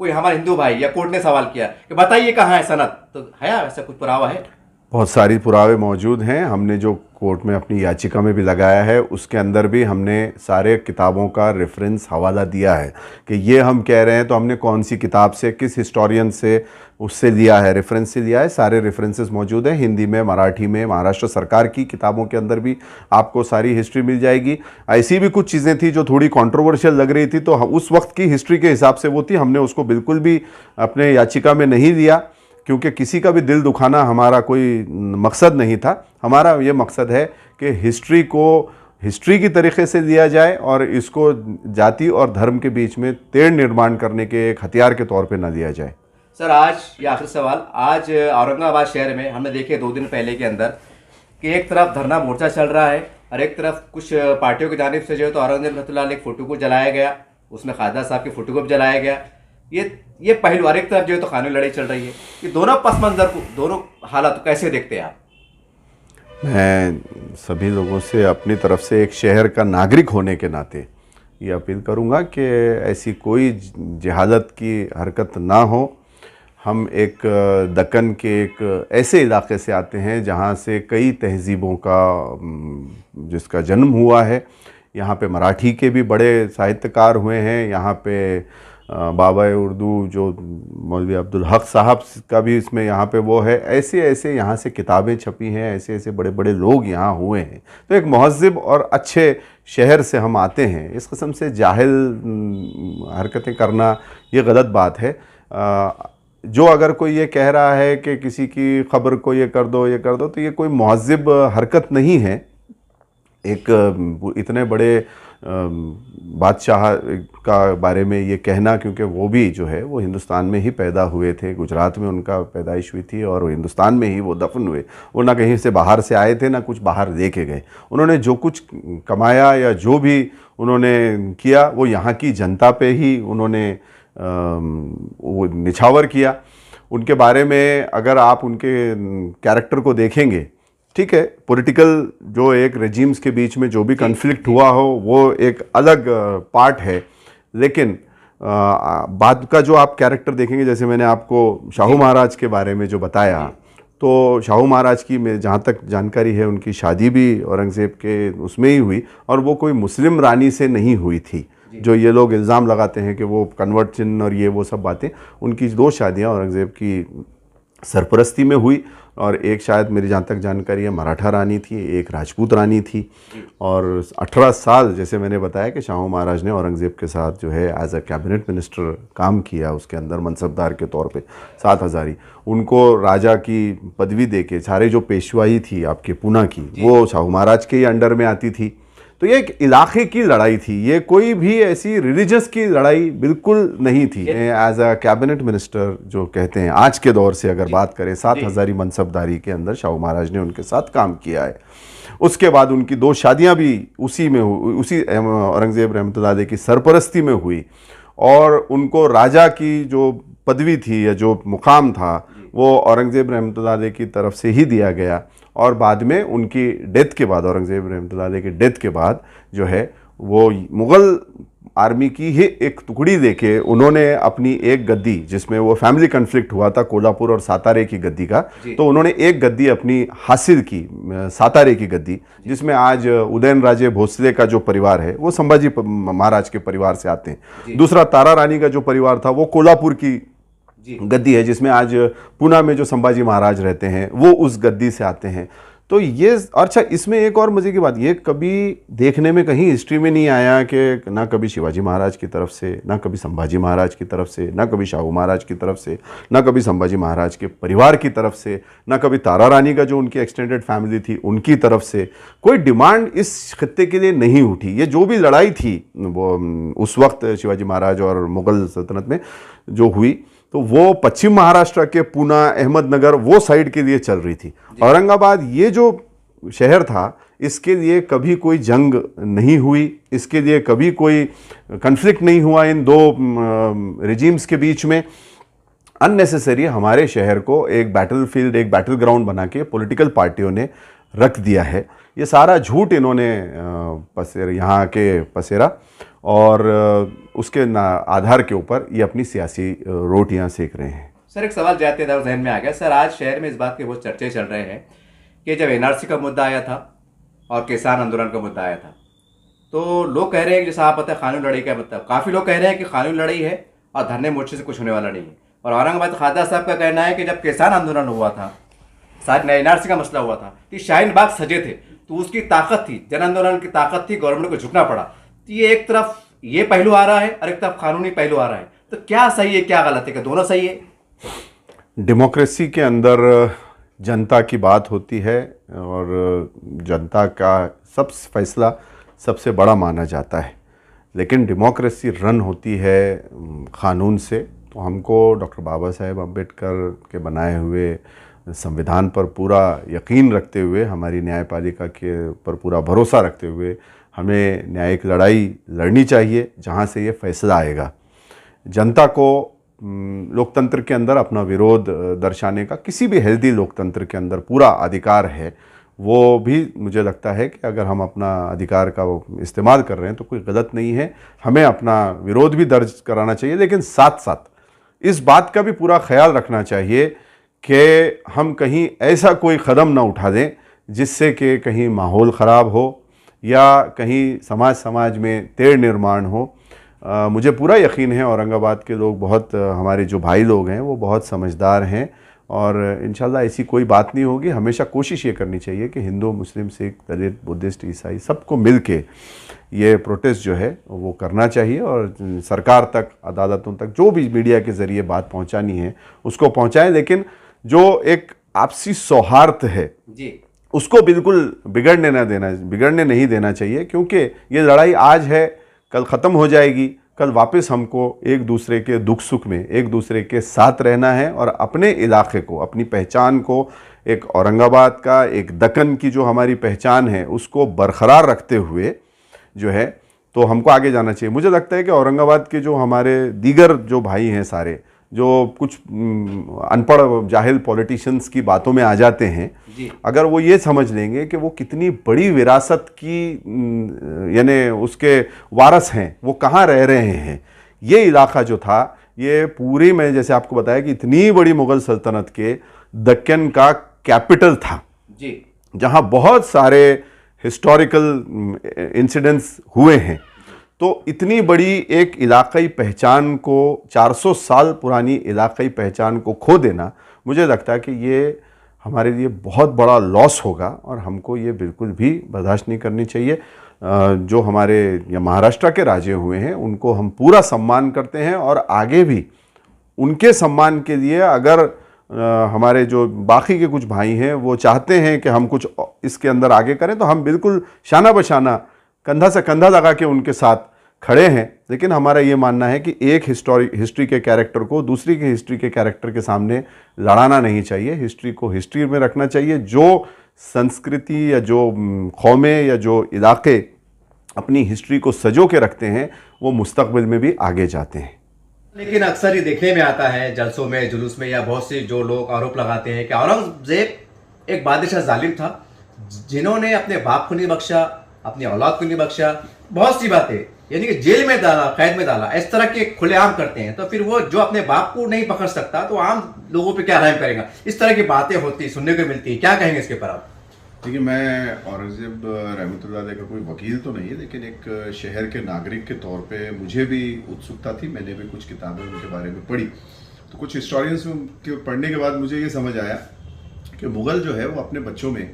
कोई हमारे हिंदू भाई या कोर्ट ने सवाल किया कि बताइए कहाँ है सनद, तो है ऐसा कुछ पुरावा है? बहुत सारी पुरावे मौजूद हैं। हमने जो कोर्ट में अपनी याचिका में भी लगाया है, उसके अंदर भी हमने सारे किताबों का रेफरेंस हवाला दिया है कि ये हम कह रहे हैं तो हमने कौन सी किताब से, किस हिस्टोरियन से उससे लिया है, रेफरेंस से लिया है। सारे रेफरेंसेस मौजूद हैं, हिंदी में, मराठी में, महाराष्ट्र सरकार की किताबों के अंदर भी आपको सारी हिस्ट्री मिल जाएगी। ऐसी भी कुछ चीज़ें थी जो थोड़ी कंट्रोवर्शियल लग रही थी, तो उस वक्त की हिस्ट्री के हिसाब से वो थी, हमने उसको बिल्कुल भी अपने याचिका में नहीं लिया, क्योंकि किसी का भी दिल दुखाना हमारा कोई मकसद नहीं था। हमारा ये मकसद है कि हिस्ट्री को हिस्ट्री की तरीके से लिया जाए और इसको जाति और धर्म के बीच में तेढ़ निर्माण करने के एक हथियार के तौर पे ना लिया जाए। सर, आज ये आखिरी सवाल, आज औरंगाबाद शहर में हमने देखे 2 दिन पहले के अंदर कि एक तरफ धरना मोर्चा चल रहा है और एक तरफ कुछ पार्टियों की जानिब से जो है तो औरंगजेब रहमतुल्लाह अलैह एक फ़ोटो को जलाया गया, उसमें खाजा साहब की फ़ोटो को भी जलाया गया। ये पहलू, और एक तरफ जो है तो कानूनी लड़ाई चल रही है। ये दोनों पस मंजर को, दोनों हालात कैसे देखते हैं आप? मैं सभी लोगों से अपनी तरफ से एक शहर का नागरिक होने के नाते ये अपील करूंगा कि ऐसी कोई जहालत की हरकत ना हो। हम एक दक्कन के एक ऐसे इलाके से आते हैं जहाँ से कई तहजीबों का जिसका जन्म हुआ है। यहाँ पे मराठी के भी बड़े साहित्यकार हुए हैं। यहाँ पे बाबा उर्दू जो मौलवी अब्दुल हक साहब का भी इसमें यहाँ पे वो है। ऐसे ऐसे यहाँ से किताबें छपी हैं, ऐसे ऐसे बड़े बड़े लोग यहाँ हुए हैं। तो एक महज़िब और अच्छे शहर से हम आते हैं। इस किस्म से जाहिल हरकतें करना ये गलत बात है। जो अगर कोई ये कह रहा है कि किसी की ख़बर को ये कर दो, तो ये कोई महज़िब हरकत नहीं है। एक इतने बड़े बादशाह का बारे में ये कहना, क्योंकि वो भी जो है वो हिंदुस्तान में ही पैदा हुए थे, गुजरात में उनका पैदाइश हुई थी और वो हिंदुस्तान में ही वो दफन हुए। वो ना कहीं से बाहर से आए थे, ना कुछ बाहर दे के गए। उन्होंने जो कुछ कमाया या जो भी उन्होंने किया वो यहाँ की जनता पे ही उन्होंने वो निछावर किया। उनके बारे में अगर आप उनके कैरेक्टर को देखेंगे, ठीक है, पॉलिटिकल जो एक रेजिम्स के बीच में जो भी कन्फ्लिक्ट हुआ हो वो एक अलग पार्ट है, लेकिन बाद का जो आप कैरेक्टर देखेंगे, जैसे मैंने आपको शाहू महाराज के बारे में जो बताया, तो शाहू महाराज की मैं जहाँ तक जानकारी है उनकी शादी भी औरंगज़ेब के उसमें ही हुई, और वो कोई मुस्लिम रानी से नहीं हुई थी। जो ये लोग इल्ज़ाम लगाते हैं कि वो कन्वर्ट चिन्ह और ये वो सब बातें, उनकी 2 शादियाँ औरंगज़ेब की सरपरस्ती में हुई, और एक शायद मेरी जहाँ तक जानकारी है मराठा रानी थी, एक राजपूत रानी थी। और 18 साल जैसे मैंने बताया कि शाहू महाराज ने औरंगज़ेब के साथ जो है एज अ कैबिनेट मिनिस्टर काम किया, उसके अंदर मनसबदार के तौर पे 7 हज़ारी। उनको राजा की पदवी देके सारे जो पेशवाई थी आपके पूना की, वो शाहू महाराज के ही अंडर में आती थी। तो ये एक इलाके की लड़ाई थी, ये कोई भी ऐसी रिलीजियस की लड़ाई बिल्कुल नहीं थी। एज अ कैबिनेट मिनिस्टर जो कहते हैं आज के दौर से अगर बात करें, 7 हज़ारी मनसबदारी के अंदर शाहू महाराज ने उनके साथ काम किया है। उसके बाद उनकी 2 शादियां भी उसी में उसी औरंगज़ेब रहमतुल्लाह अलैह की सरपरस्ती में हुई, और उनको राजा की जो पदवी थी या जो मुकाम था वो औरंगज़ेब रहमतुल्लाह अलैह की तरफ से ही दिया गया। और बाद में उनकी डेथ के बाद, औरंगज़ेब रहमतुल्लाह अलैह की डेथ के बाद जो है वो मुग़ल आर्मी की ही एक टुकड़ी देके उन्होंने अपनी एक गद्दी, जिसमें वो फैमिली कन्फ्लिक्ट हुआ था कोल्हापुर और सातारे की गद्दी का, तो उन्होंने एक गद्दी अपनी हासिल की, सातारे की गद्दी, जिसमें आज उदयनराजे भोसले का जो परिवार है वो संभाजी महाराज के परिवार से आते हैं। दूसरा तारा रानी का जो परिवार था वो कोल्हापुर की गद्दी है, जिसमें आज पूना में जो संभाजी महाराज रहते हैं वो उस गद्दी से आते हैं। तो ये, अच्छा इसमें एक और मज़े की बात, ये कभी देखने में कहीं हिस्ट्री में नहीं आया कि ना कभी शिवाजी महाराज की तरफ से, ना कभी संभाजी महाराज की तरफ से, ना कभी शाहू महाराज की तरफ से, ना कभी संभाजी महाराज के परिवार की तरफ से, ना कभी तारा रानी का जो उनकी एक्सटेंडेड फैमिली थी उनकी तरफ से कोई डिमांड इस खित्ते के लिए नहीं उठी। ये जो भी लड़ाई थी वो उस वक्त शिवाजी महाराज और मुग़ल सल्तनत में जो हुई, तो वो पश्चिम महाराष्ट्र के पूना, अहमदनगर वो साइड के लिए चल रही थी। औरंगाबाद ये जो शहर था इसके लिए कभी कोई जंग नहीं हुई, इसके लिए कभी कोई कन्फ्लिक्ट नहीं हुआ इन 2 रेजिम्स के बीच में। अननेसेसरी हमारे शहर को एक बैटलफील्ड, एक बैटल ग्राउंड बना के पॉलिटिकल पार्टियों ने रख दिया है। ये सारा झूठ इन्होंने यहाँ के पसेरा, और उसके आधार के ऊपर ये अपनी सियासी रोटियां सेक रहे हैं। सर एक सवाल जाते इधर जहन में आ गया सर, आज शहर में इस बात के बहुत चर्चे चल रहे हैं कि जब एनआरसी का मुद्दा आया था और किसान आंदोलन का मुद्दा आया था, तो लोग कह रहे हैं कि जैसा आप पता है कानूनी लड़ाई का मतलब, काफ़ी लोग कह रहे हैं कि कानूनी लड़ाई है और धरने मोर्चे से कुछ होने वाला नहीं है। और औरंगाबाद खादा साहब का कहना है कि जब किसान आंदोलन हुआ था, सारे एनआरसी का मसला हुआ था, कि शाहीन बाग सजे थे, तो उसकी ताकत थी, जन आंदोलन की ताकत थी, गवर्नमेंट को झुकना पड़ा। तो ये एक तरफ ये पहलू आ रहा है और एक तरफ कानूनी पहलू आ रहा है, तो क्या सही है क्या गलत है, क्या दोनों सही है? डेमोक्रेसी के अंदर जनता की बात होती है और जनता का सब फैसला सबसे बड़ा माना जाता है, लेकिन डेमोक्रेसी रन होती है क़ानून से। तो हमको डॉक्टर बाबा साहेब अम्बेडकर के बनाए हुए संविधान पर पूरा यकीन रखते हुए, हमारी न्यायपालिका के पर पूरा भरोसा रखते हुए हमें न्यायिक लड़ाई लड़नी चाहिए जहाँ से ये फैसला आएगा। जनता को लोकतंत्र के अंदर अपना विरोध दर्शाने का, किसी भी हेल्दी लोकतंत्र के अंदर पूरा अधिकार है। वो भी मुझे लगता है कि अगर हम अपना अधिकार का इस्तेमाल कर रहे हैं तो कोई गलत नहीं है, हमें अपना विरोध भी दर्ज कराना चाहिए, लेकिन साथ साथ इस बात का भी पूरा ख्याल रखना चाहिए कि हम कहीं ऐसा कोई कदम ना उठा दें जिससे कि कहीं माहौल ख़राब हो या कहीं समाज में तेढ़ निर्माण हो। मुझे पूरा यकीन है औरंगाबाद के लोग बहुत, हमारे जो भाई लोग हैं वो बहुत समझदार हैं और इंशाल्लाह ऐसी कोई बात नहीं होगी। हमेशा कोशिश ये करनी चाहिए कि हिंदू, मुस्लिम, सिख, दलित, बुद्धिस्ट, ईसाई सबको मिल के ये प्रोटेस्ट जो है वो करना चाहिए और सरकार तक, अदालतों तक, जो भी मीडिया के ज़रिए बात पहुंचानी है उसको पहुंचाएं। लेकिन जो एक आपसी सौहार्द है जी, उसको बिल्कुल बिगड़ने नहीं देना चाहिए, क्योंकि ये लड़ाई आज है, कल ख़त्म हो जाएगी। कल वापस हमको एक दूसरे के दुख सुख में एक दूसरे के साथ रहना है और अपने इलाके को, अपनी पहचान को, एक औरंगाबाद का, एक दक्कन की जो हमारी पहचान है उसको बरकरार रखते हुए जो है तो हमको आगे जाना चाहिए। मुझे लगता है कि औरंगाबाद के जो हमारे दीगर जो भाई हैं सारे, जो कुछ अनपढ़ जाहिल पॉलिटिशियंस की बातों में आ जाते हैं, अगर वो ये समझ लेंगे कि वो कितनी बड़ी विरासत की यानी उसके वारस हैं, वो कहाँ रह रहे हैं। ये इलाका जो था, ये पूरी, मैं जैसे आपको बताया कि इतनी बड़ी मुग़ल सल्तनत के दक्कन का कैपिटल था जी, जहाँ बहुत सारे हिस्टोरिकल इंसिडेंट्स हुए हैं। तो इतनी बड़ी एक इलाकाई पहचान को, 400 साल पुरानी इलाकाई पहचान को खो देना, मुझे लगता है कि ये हमारे लिए बहुत बड़ा लॉस होगा और हमको ये बिल्कुल भी बर्दाश्त नहीं करनी चाहिए। जो हमारे या महाराष्ट्र के राजे हुए हैं उनको हम पूरा सम्मान करते हैं और आगे भी उनके सम्मान के लिए अगर हमारे जो बाकी के कुछ भाई हैं वो चाहते हैं कि हम कुछ इसके अंदर आगे करें, तो हम बिल्कुल शाना बशाना, कंधा से कंधा लगा के उनके साथ खड़े हैं। लेकिन हमारा ये मानना है कि एक हिस्ट्री के कैरेक्टर को दूसरी के हिस्ट्री के कैरेक्टर के सामने लड़ाना नहीं चाहिए। हिस्ट्री को हिस्ट्री में रखना चाहिए। जो संस्कृति या जो कौमें या जो इलाके अपनी हिस्ट्री को सजो के रखते हैं वो मुस्तकबिल में भी आगे जाते हैं। लेकिन अक्सर ये देखने में आता है जलसों में, जुलूस में, या बहुत से जो लोग आरोप लगाते हैं कि औरंगजेब एक बादशाह जालिम था जिन्होंने अपने बाप को नहीं बख्शा, अपनी औलाद को नहीं बख्शा, बहुत सी बातें यानी कि जेल में डाला, कैद में डाला, इस तरह के खुलेआम करते हैं। तो फिर वो जो अपने बाप को नहीं पकड़ सकता तो आम लोगों पे क्या रहम करेगा? इस तरह की बातें होती, सुनने को मिलती, क्या कहेंगे इसके पर आप? देखिए, मैं औरंगजेब रहमतुल्लाह अलैह का कोई वकील तो नहीं है, लेकिन एक शहर के नागरिक के तौर पे मुझे भी उत्सुकता थी। मैंने भी कुछ किताबें उनके बारे में पढ़ी, तो कुछ हिस्टोरियंस के पढ़ने के बाद मुझे ये समझ आया कि मुग़ल जो है वो अपने बच्चों में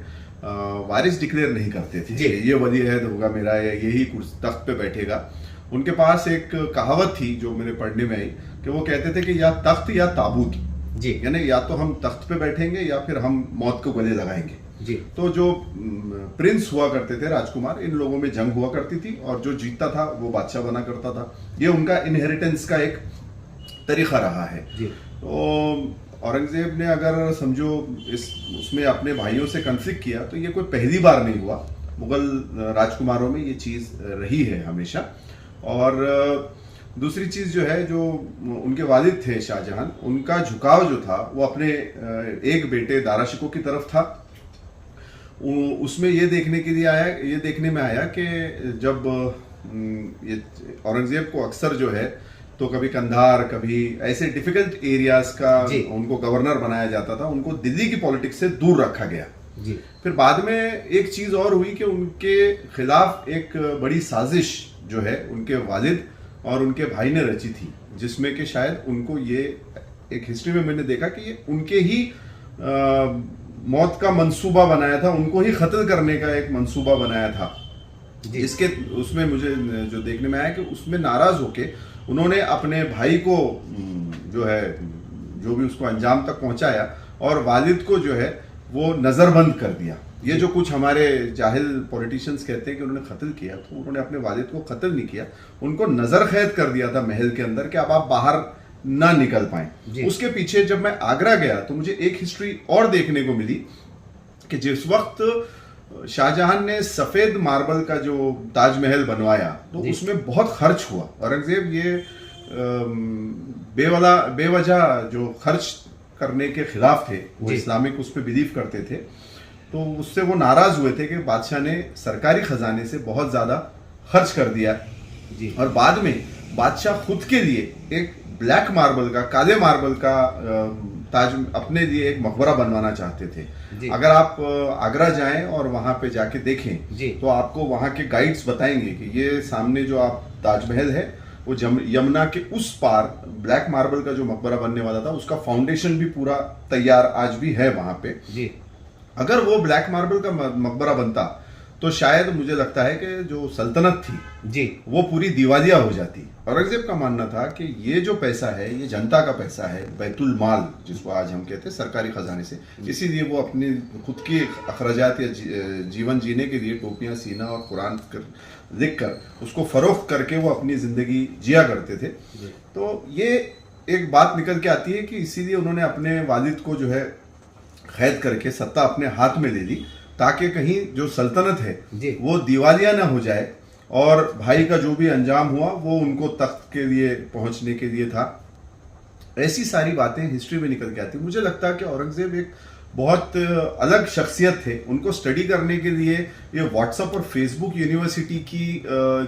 वारिस डिक्लेयर नहीं करते थे। ये वली अहद होगा मेरा या यही तख्त पे बैठेगा। उनके पास एक कहावत थी जो मेरे पढ़ने में आई कि वो कहते थे कि या तख्त या ताबूत जी, यानी या तो हम तख्त पे बैठेंगे या फिर हम मौत को गले लगाएंगे जी। तो जो प्रिंस हुआ करते थे, राजकुमार, इन लोगों में जंग हुआ करती थी और जो जीतता था वो बादशाह बना करता था। ये उनका इनहेरिटेंस का एक तरीका रहा है जी। तो औरंगजेब ने अगर समझो उसमें अपने भाइयों से कन्फ्लिक्ट किया तो ये कोई पहली बार नहीं हुआ। मुगल राजकुमारों में ये चीज़ रही है हमेशा। और दूसरी चीज़ जो है, जो उनके वालिद थे शाहजहां, उनका झुकाव जो था वो अपने एक बेटे दाराशिकों की तरफ था। उसमें ये देखने में आया कि जब ये औरंगजेब को अक्सर जो है तो कभी कंधार, कभी ऐसे डिफिकल्ट एरियाज का उनको गवर्नर बनाया जाता था, उनको दिल्ली की पॉलिटिक्स से दूर रखा गया जी। फिर बाद में एक चीज और हुई कि उनके खिलाफ एक बड़ी साजिश जो है उनके वालिद और उनके भाई ने रची थी, जिसमें कि शायद उनको ये एक हिस्ट्री में मैंने देखा कि ये उनके ही मौत का मंसूबा बनाया था, उनको ही कत्ल करने का एक मंसूबा बनाया था। इसके उसमें मुझे जो देखने में आया कि उसमें नाराज होके उन्होंने अपने भाई को जो है जो भी उसको अंजाम तक पहुंचाया और वालिद को जो है वो नजरबंद कर दिया। ये जो कुछ हमारे जाहिल पॉलिटिशियंस कहते हैं कि उन्होंने कत्ल किया, तो उन्होंने अपने वालिद को कत्ल नहीं किया, उनको नजर कैद कर दिया था महल के अंदर कि अब आप बाहर ना निकल पाए। उसके पीछे जब मैं आगरा गया तो मुझे एक हिस्ट्री और देखने को मिली कि जिस वक्त शाहजहां ने सफेद मार्बल का जो ताजमहल बनवाया तो उसमें बहुत खर्च हुआ। औरंगजेब ये बेवजह जो खर्च करने के खिलाफ थे, वो इस्लामिक उस पर बिलीव करते थे, तो उससे वो नाराज हुए थे कि बादशाह ने सरकारी खजाने से बहुत ज्यादा खर्च कर दिया जी। और बाद में बादशाह खुद के लिए एक ब्लैक मार्बल का, काले मार्बल का ताज अपने लिए एक मकबरा बनवाना चाहते थे। अगर आप आगरा जाएं और वहां पे जाके देखें तो आपको वहां के गाइड्स बताएंगे कि ये सामने जो आप ताजमहल है वो यमुना के उस पार ब्लैक मार्बल का जो मकबरा बनने वाला था उसका फाउंडेशन भी पूरा तैयार आज भी है वहां पे। अगर वो ब्लैक मार्बल का मकबरा बनता तो शायद मुझे लगता है कि जो सल्तनत थी जी वो पूरी दिवालिया हो जाती। औरंगजेब का मानना था कि ये जो पैसा है ये जनता का पैसा है, बैतुल माल जिसको आज हम कहते हैं, सरकारी खजाने से, इसीलिए वो अपनी खुद की अखराजात या जीवन जीने के लिए टोपियां सीना और कुरान लिख कर उसको फरोख्त करके वो अपनी ज़िंदगी जिया करते थे। तो ये एक बात निकल के आती है कि इसीलिए उन्होंने अपने वालिद को जो है कैद करके सत्ता अपने हाथ में ले ली, ताकि कहीं जो सल्तनत है वो दिवालिया ना हो जाए, और भाई का जो भी अंजाम हुआ वो उनको तख्त के लिए पहुंचने के लिए था। ऐसी सारी बातें हिस्ट्री में निकल के आती। मुझे लगता है कि औरंगजेब एक बहुत अलग शख्सियत थे। उनको स्टडी करने के लिए ये व्हाट्सएप और फेसबुक यूनिवर्सिटी की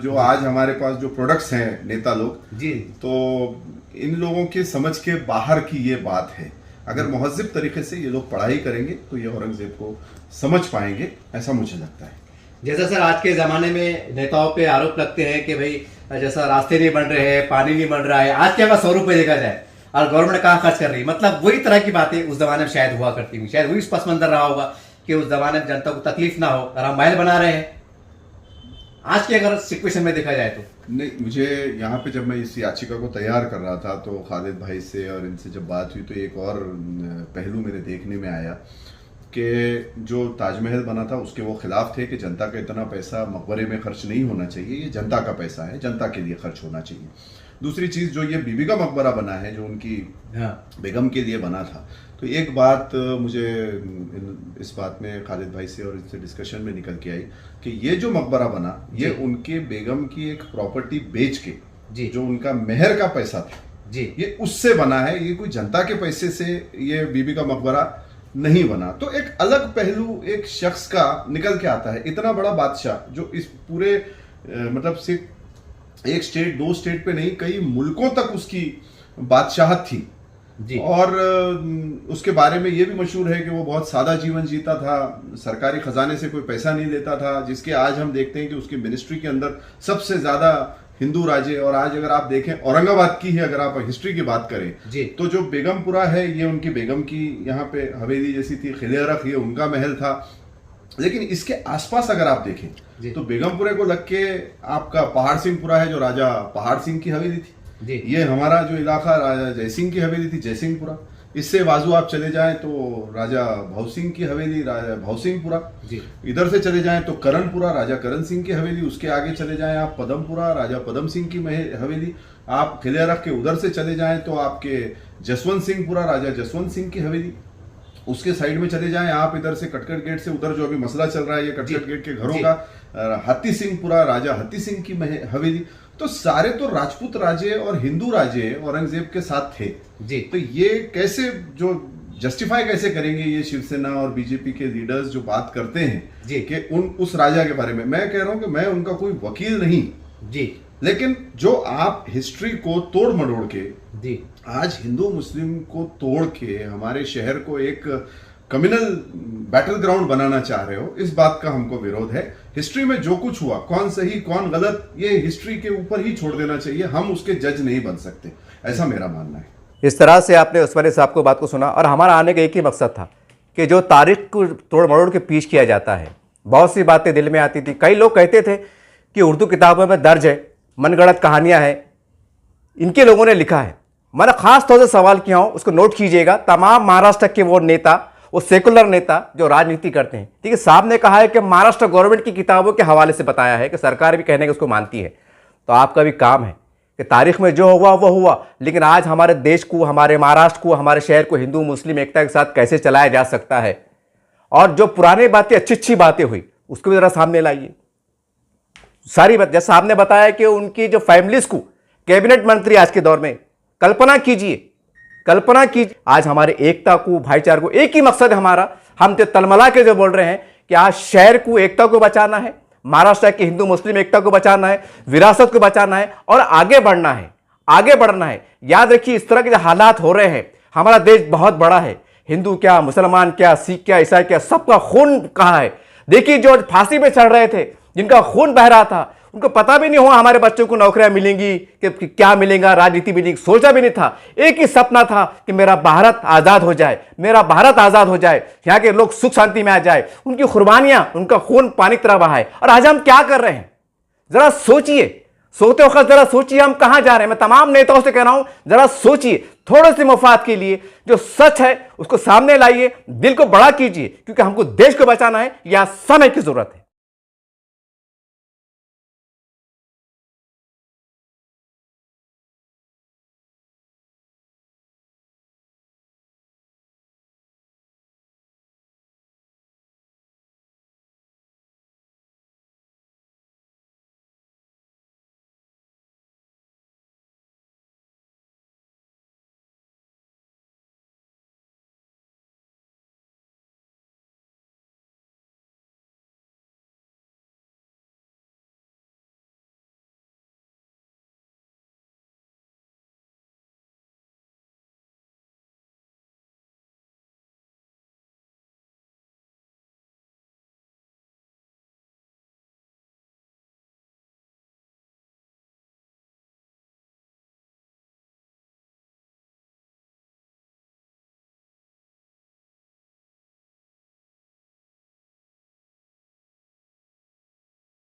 जो आज हमारे पास जो प्रोडक्ट्स हैं नेता लोग जी, तो इन लोगों के समझ के बाहर की ये बात है। अगर महज़िब तरीके से ये लोग पढ़ाई करेंगे तो ये औरंगजेब को समझ पाएंगे, ऐसा मुझे लगता है। जैसा सर आज के ज़माने में नेताओं पे आरोप लगते हैं कि भाई जैसा रास्ते नहीं बन रहे हैं, पानी नहीं बन रहा है, आज क्या 100 रुपये देखा जाए और गवर्नमेंट कहाँ खर्च कर रही है, मतलब वही तरह की बातें उस जमाने में शायद हुआ करती हुई, शायद वही पस मंजर रहा होगा कि उस जमाने में जनता को तकलीफ ना हो और हम महल बना रहे हैं। आज की अगर सिचुएशन में देखा जाए तो नहीं, मुझे यहाँ पे जब मैं इस याचिका को तैयार कर रहा था तो खालिद भाई से और इनसे जब बात हुई तो एक और पहलू मेरे देखने में आया कि जो ताजमहल बना था उसके वो खिलाफ थे कि जनता का इतना पैसा मकबरे में खर्च नहीं होना चाहिए, ये जनता का पैसा है, जनता के लिए खर्च होना चाहिए। दूसरी चीज़ जो ये बीबी का मकबरा बना है जो उनकी बेगम के लिए बना था, तो एक बात मुझे इस बात में खालिद भाई से और इससे डिस्कशन में निकल के आई कि ये जो मकबरा बना ये उनके बेगम की एक प्रॉपर्टी बेच के जो उनका मेहर का पैसा था जी, ये उससे बना है, ये कोई जनता के पैसे से ये बीबी का मकबरा नहीं बना। तो एक अलग पहलू एक शख्स का निकल के आता है। इतना बड़ा बादशाह जो इस पूरे मतलब सिर्फ एक स्टेट दो स्टेट पे नहीं कई मुल्कों तक उसकी बादशाहत थी जी। और उसके बारे में ये भी मशहूर है कि वो बहुत सादा जीवन जीता था, सरकारी खजाने से कोई पैसा नहीं लेता था, जिसके आज हम देखते हैं कि उसकी मिनिस्ट्री के अंदर सबसे ज्यादा हिंदू राज्य। और आज अगर आप देखें औरंगाबाद की ही अगर आप हिस्ट्री की बात करें जी, तो जो बेगमपुरा है ये उनकी बेगम की यहाँ पे हवेली जैसी थी, खिले रख ये उनका महल था। लेकिन इसके आसपास अगर आप देखें तो बेगमपुरे को लग के आपका पहाड़ सिंहपुरा है जो राजा पहाड़ सिंह की हवेली थी जी। ये हमारा जो इलाका राजा जयसिंह की हवेली थी, जयसिंहपुरा। इससे बाजू आप चले जाएं तो राजा भव सिंह की हवेली, राजा भव सिंहपुरा। इधर से चले जाएं तो करणपुरा, राजा करण सिंह की हवेली। उसके आगे चले जाएं आप पदमपुरा, राजा पदम सिंह की हवेली। आप खिले रख के उधर से चले जाएं तो आपके जसवंत सिंहपुरा, राजा जसवंत सिंह की हवेली। उसके साइड में चले जाएं आप इधर से कटकट गेट से उधर जो अभी मसला चल रहा है ये कटकट गेट के घरों का, हत्ती सिंहपुरा, राजा हत्ती सिंह की हवेली। तो सारे तो राजपूत राजे और हिंदू राजे औरंगजेब के साथ थे जी। तो ये कैसे जो जस्टिफाई कैसे करेंगे ये शिवसेना और बीजेपी के लीडर्स जो बात करते हैं जी कि उस राजा के बारे में। मैं कह रहा हूं कि मैं उनका कोई वकील नहीं जी, लेकिन जो आप हिस्ट्री को तोड़ मरोड़ के जी आज हिंदू मुस्लिम को तोड़ के हमारे शहर को एक कम्युनल बैटल ग्राउंड बनाना चाह रहे हो, इस बात का हमको विरोध है। हिस्ट्री में जो कुछ हुआ, कौन सही कौन गलत, ये हिस्ट्री के ऊपर ही छोड़ देना चाहिए, हम उसके जज नहीं बन सकते, ऐसा मेरा मानना है। इस तरह से आपने उस्मानी साहब को बात को सुना और हमारा आने का एक ही मकसद था कि जो तारीख को तोड़ मरोड़ के पेश किया जाता है, बहुत सी बातें दिल में आती थी। कई लोग कहते थे कि उर्दू किताबों में दर्ज है, मनगढ़ंत कहानियाँ हैं, इनके लोगों ने लिखा है। मैंने खास तौर से सवाल किया हूँ, उसको नोट कीजिएगा। तमाम महाराष्ट्र के वो नेता, वो सेकुलर नेता जो राजनीति करते हैं, ठीक है, साहब ने कहा है कि महाराष्ट्र गवर्नमेंट की किताबों के हवाले से बताया है कि सरकार भी कहने के उसको मानती है। तो आपका भी काम है कि तारीख में जो हुआ वो हुआ, लेकिन आज हमारे देश को, हमारे महाराष्ट्र को, हमारे शहर को हिंदू मुस्लिम एकता के साथ कैसे चलाया जा सकता है, और जो पुरानी बातें अच्छी अच्छी बातें हुई उसको भी जरा सामने लाइए। सारी बात जैसे साहब ने बताया कि उनकी जो फैमिलीज को कैबिनेट मंत्री आज के दौर में, कल्पना कीजिए आज हमारे एकता को, भाईचारे को, एक ही मकसद है हमारा। हम तो तलमला के जो बोल रहे हैं कि आज शहर को, एकता को बचाना है, महाराष्ट्र की हिंदू मुस्लिम एकता को बचाना है, विरासत को बचाना है और आगे बढ़ना है। याद रखिए, इस तरह के जो हालात हो रहे हैं, हमारा देश बहुत बड़ा है, हिंदू क्या, मुसलमान क्या, सिख क्या, ईसाई क्या, सबका खून कहाँ है। देखिए जो फांसी पे चढ़ रहे थे, जिनका खून बह रहा था, उनको पता भी नहीं हुआ हमारे बच्चों को नौकरियां मिलेंगी कि क्या मिलेगा, राजनीति मिलेगी, सोचा भी नहीं था। एक ही सपना था कि मेरा भारत आज़ाद हो जाए, मेरा भारत आज़ाद हो जाए, यहाँ के लोग सुख शांति में आ जाए, उनकी कुर्बानियां, उनका खून पानी की तरह बहाए। और आज हम क्या कर रहे हैं, जरा सोचिए, सोते वक्त जरा सोचिए हम कहां जा रहे हैं। मैं तमाम नेताओं से कह रहा हूं, जरा सोचिए, थोड़े से मफाद के लिए जो सच है उसको सामने लाइए, दिल को बड़ा कीजिए, क्योंकि हमको देश को बचाना है, यह समय की जरूरत है।